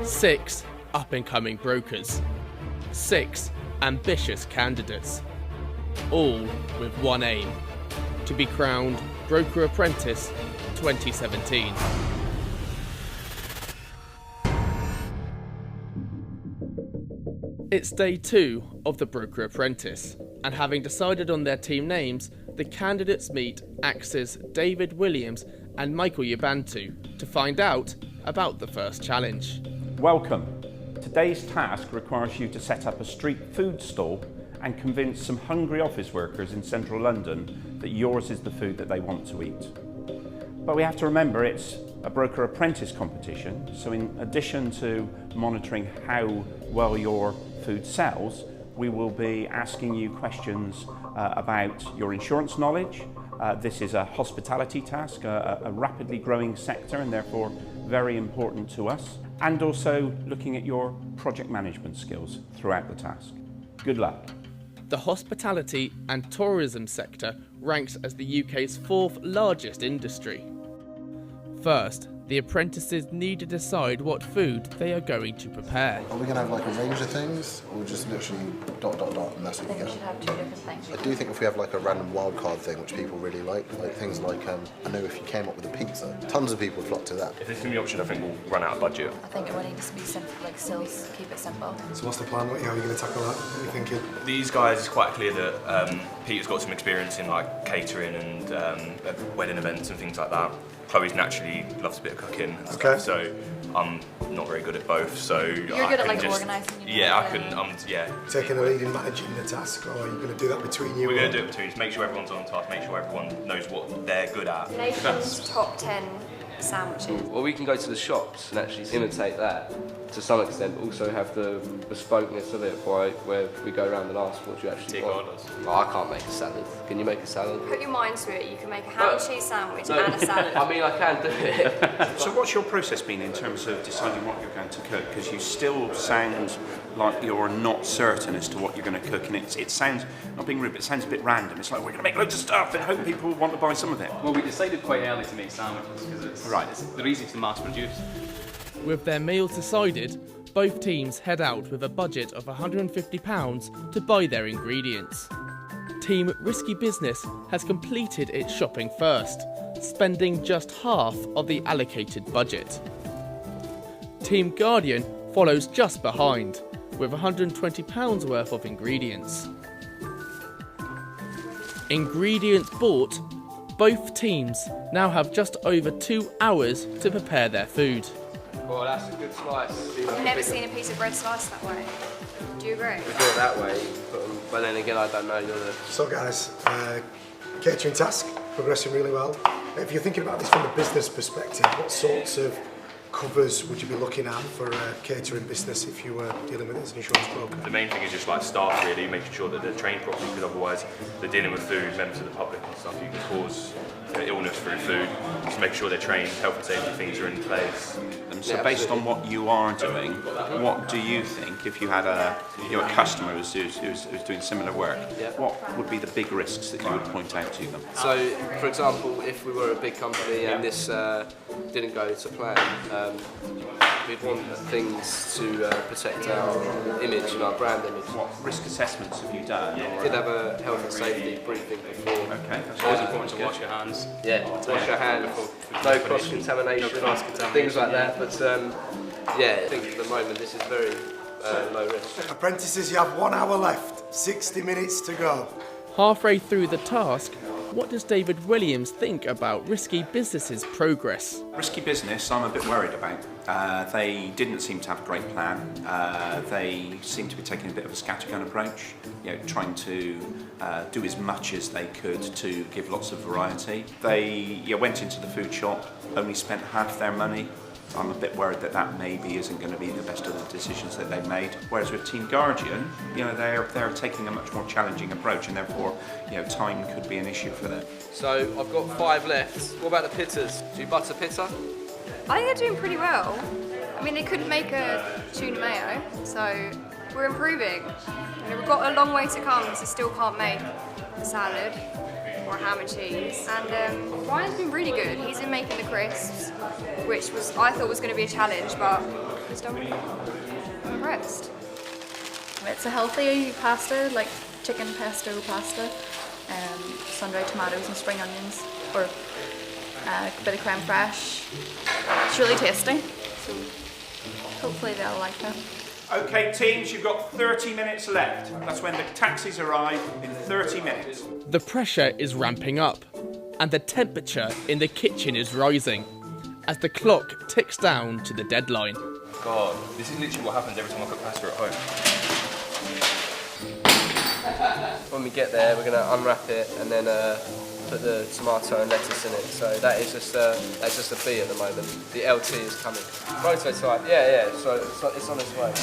6 up-and-coming brokers, 6 ambitious candidates, all with one aim: to be crowned Broker Apprentice 2017. It's day 2 of the Broker Apprentice, and having decided on their team names, the candidates meet Axe's David Williams and Michael Yabantu to find out about the first challenge. Welcome. Today's task requires you to set up a street food stall and convince some hungry office workers in central London that yours is the food that they want to eat. But we have to remember it's a Broker Apprentice competition, so in addition to monitoring how well your food sells, we will be asking you questions about your insurance knowledge. This is a hospitality task, a rapidly growing sector and therefore very important to us, and also looking at your project management skills throughout the task. Good luck. The hospitality and tourism sector ranks as the UK's 4th largest industry. First, the apprentices need to decide what food they are going to prepare. Are we going to have like a range of things, or just literally ... and that's what we I think we get? should have 2 different things. I do think if we have like a random wildcard thing, which people really like things like, I know if you came up with a pizza, tons of people would flock to that. If this is the option, I think we'll run out of budget. I think it will need to be simple, like sills, keep it simple. So what's the plan? How are you going to tackle that? What are you thinking? These guys, it's quite clear that Peter's got some experience in like catering and wedding events and things like that. Chloe's naturally loves a bit of cooking and stuff, so I'm not very good at both. So you're good at like organising. Yeah, I can. Yeah. Taking the lead in managing the task, or are you going to do that between you? We're going to do it between us. Make sure everyone's on task. Make sure everyone knows what they're good at. Nation's top 10 sandwiches. Well, we can go to the shops and actually imitate that to some extent. Also have the bespokeness of it, where we go around and ask what you actually want. Oh, I can't make a salad. Can you make a salad? Put your mind to it. You can make a ham and cheese sandwich and a salad. I mean, I can do it. So what's your process been in terms of deciding what you're going to cook? Because you still sound like you're not certain as to what you're going to cook, and it sounds, not being rude, but it sounds a bit random. It's like, we're going to make loads of stuff and hope people want to buy some of it. Well, we decided quite early to make sandwiches because they're easy to mass produce. With their meals decided, both teams head out with a budget of £150 to buy their ingredients. Team Risky Business has completed its shopping first, spending just half of the allocated budget. Team Guardian follows just behind, with £120 worth of ingredients. Ingredients bought, both teams now have just over 2 hours to prepare their food. Well, that's a good slice. I've never seen a piece of bread sliced that way. Do you agree? We do it that way, but then again, I don't know. So guys, catering task, progressing really well. If you're thinking about this from a business perspective, what sorts of covers would you be looking at for a catering business if you were dealing with it as an insurance broker? The main thing is just like staff really, making sure that they're trained properly, because otherwise they're dealing with food, members of the public and stuff. You can cause illness through food. Just make sure they're trained, health and safety things are in place. And so based on what you are doing, what do you think, if you had a customer who's doing similar work, what would be the big risks that you would point out to them? So, for example, if we were a big company and this didn't go to plan, we'd want things to protect our image and our brand image. What risk assessments have you done? We'd have a health and safety briefing before. Okay. It's always important to wash your hands. Yeah, wash your hands, no cross-contamination, things like that. But I think at the moment this is very low risk. Apprentices, you have 1 hour left, 60 minutes to go. Halfway through the task, what does David Williams think about Risky Business's progress? Risky Business, I'm a bit worried about. They didn't seem to have a great plan. They seem to be taking a bit of a scattergun approach, trying to do as much as they could to give lots of variety. They went into the food shop, only spent half their money. I'm a bit worried that maybe isn't going to be the best of the decisions that they've made. Whereas with Team Guardian, they're taking a much more challenging approach, and therefore, time could be an issue for them. So I've got 5 left. What about the pizzas? Do you butter pizza? I think they're doing pretty well. I mean, they couldn't make a tuna mayo, so we're improving. We've got a long way to come, so still can't make a salad. more ham and cheese. And Ryan's been really good. He's been making the crisps, which I thought was going to be a challenge, but he's done really well. I'm impressed. It's a healthy pasta, like chicken pesto pasta, sun-dried tomatoes and spring onions, or a bit of creme fraiche. It's really tasty, so hopefully they'll like it. Okay, teams, you've got 30 minutes left. That's when the taxis arrive in 30 minutes. The pressure is ramping up, and the temperature in the kitchen is rising as the clock ticks down to the deadline. God, this is literally what happens every time I cook pasta at home. When we get there, we're going to unwrap it and then put the tomato and lettuce in it. So that's just a B at the moment. The LT is coming. Prototype, yeah. So it's on its way.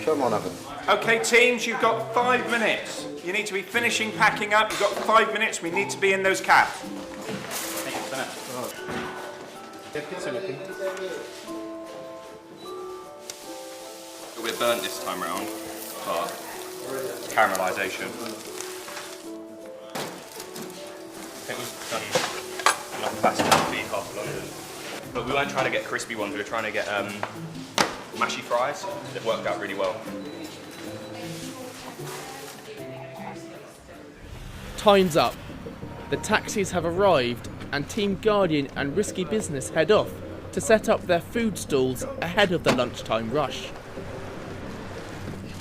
Come on, Evan. Okay, teams, you've got 5 minutes. You need to be finishing packing up. You've got 5 minutes. We need to be in those cabs. Thank you so much. A bit burnt this time round, but caramelisation. I think we've done enough pasta to be half loaded. But we weren't trying to get crispy ones, we were trying to get mashy fries. They've worked out really well. Time's up. The taxis have arrived and Team Guardian and Risky Business head off to set up their food stalls ahead of the lunchtime rush.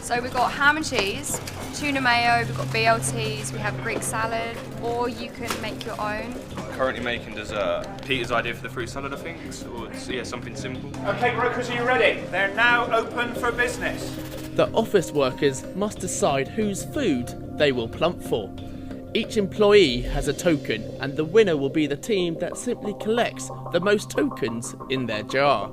So we've got ham and cheese, tuna mayo, we've got BLTs, we have Greek salad, or you can make your own. Currently making dessert. Peter's idea for the fruit salad, I think, or yeah, something simple. Okay, brokers, are you ready? They're now open for business. The office workers must decide whose food they will plump for. Each employee has a token, and the winner will be the team that simply collects the most tokens in their jar.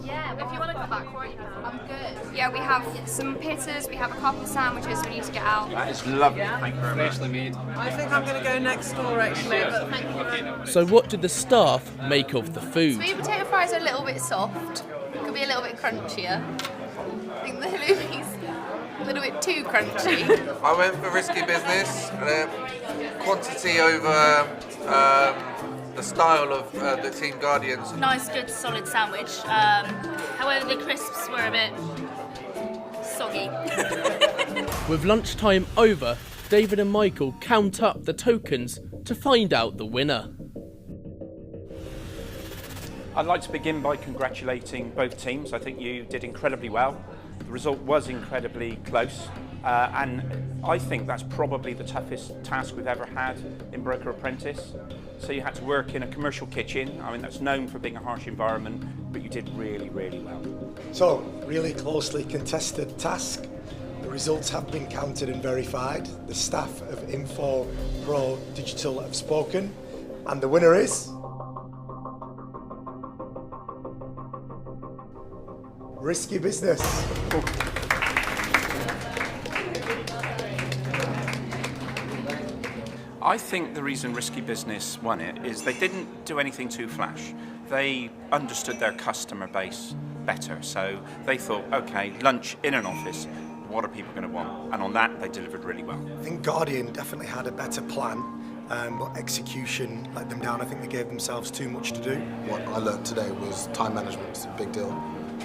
Yeah, if you want to come back for it, I'm good. Yeah, we have some pizzas, we have a couple of sandwiches we need to get out. That is lovely. Thank you very much. Freshly made. I think I'm going to go next door actually, but thank you very much. So what did the staff make of the food? Sweet potato fries are a little bit soft. Could be a little bit crunchier. I think the halloumi's a little bit too crunchy. I went for Risky Business. Quantity over the style of the Team Guardians. Nice, good, solid sandwich. However, the crisps were a bit soggy. With lunchtime over, David and Michael count up the tokens to find out the winner. I'd like to begin by congratulating both teams. I think you did incredibly well. The result was incredibly close, and I think that's probably the toughest task we've ever had in Broker Apprentice. So you had to work in a commercial kitchen. I mean, that's known for being a harsh environment, but you did really, really well. So, really closely contested task. The results have been counted and verified. The staff of Info Pro Digital have spoken, and the winner is Risky Business. I think the reason Risky Business won it is they didn't do anything too flash. They understood their customer base better. So they thought, okay, lunch in an office, what are people going to want? And on that, they delivered really well. I think Guardian definitely had a better plan, but execution let them down. I think they gave themselves too much to do. What I learned today was time management is a big deal.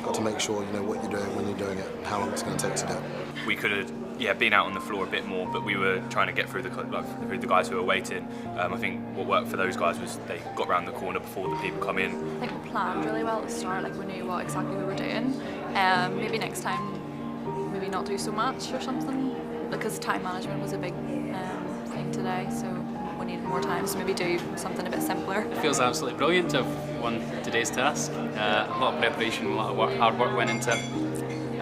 Got to make sure you know what you're doing, when you're doing it, and how long it's going to take to do it. We could have been out on the floor a bit more, but we were trying to get through through the guys who were waiting. I think what worked for those guys was they got round the corner before the people come in. I think we planned really well at the start, like we knew what exactly we were doing. Maybe next time, maybe not do so much or something, because time management was a big thing today, so we needed more time, so maybe do something a bit simpler. It feels absolutely brilliant to have won today's task. A lot of preparation, a lot of hard work went into it.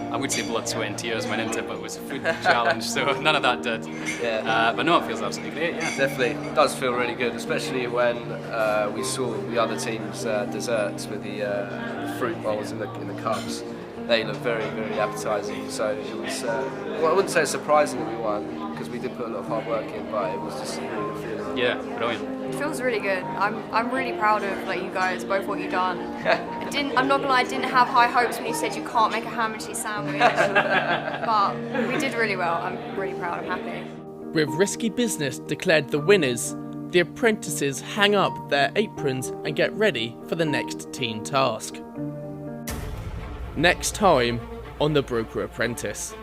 I would say blood, sweat and tears went into it, but it was a food challenge, so none of that did. Yeah. But no, it feels absolutely great, yeah. Definitely, it does feel really good, especially when we saw the other team's desserts with the fruit bowls in the cups. They look very, very appetising, so it was, well, I wouldn't say surprising that we won, because we did put a lot of hard work in, but it was just really feeling. Yeah, brilliant. It feels really good. I'm really proud of you guys, both what you've done. I'm not gonna lie, I didn't have high hopes when you said you can't make a ham and cheese sandwich, but we did really well. I'm really proud. I'm happy. With Risky Business declared the winners, the apprentices hang up their aprons and get ready for the next team task. Next time on The Broker Apprentice.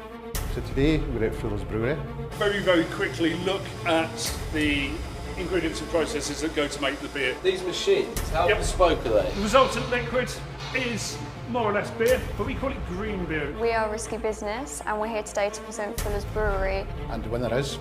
So today we're at Fuller's Brewery. Very, very quickly look at the ingredients and processes that go to make the beer. These machines, how bespoke are they? The resultant liquid is more or less beer, but we call it green beer. We are Risky Business and we're here today to present Fuller's Brewery. And the winner is...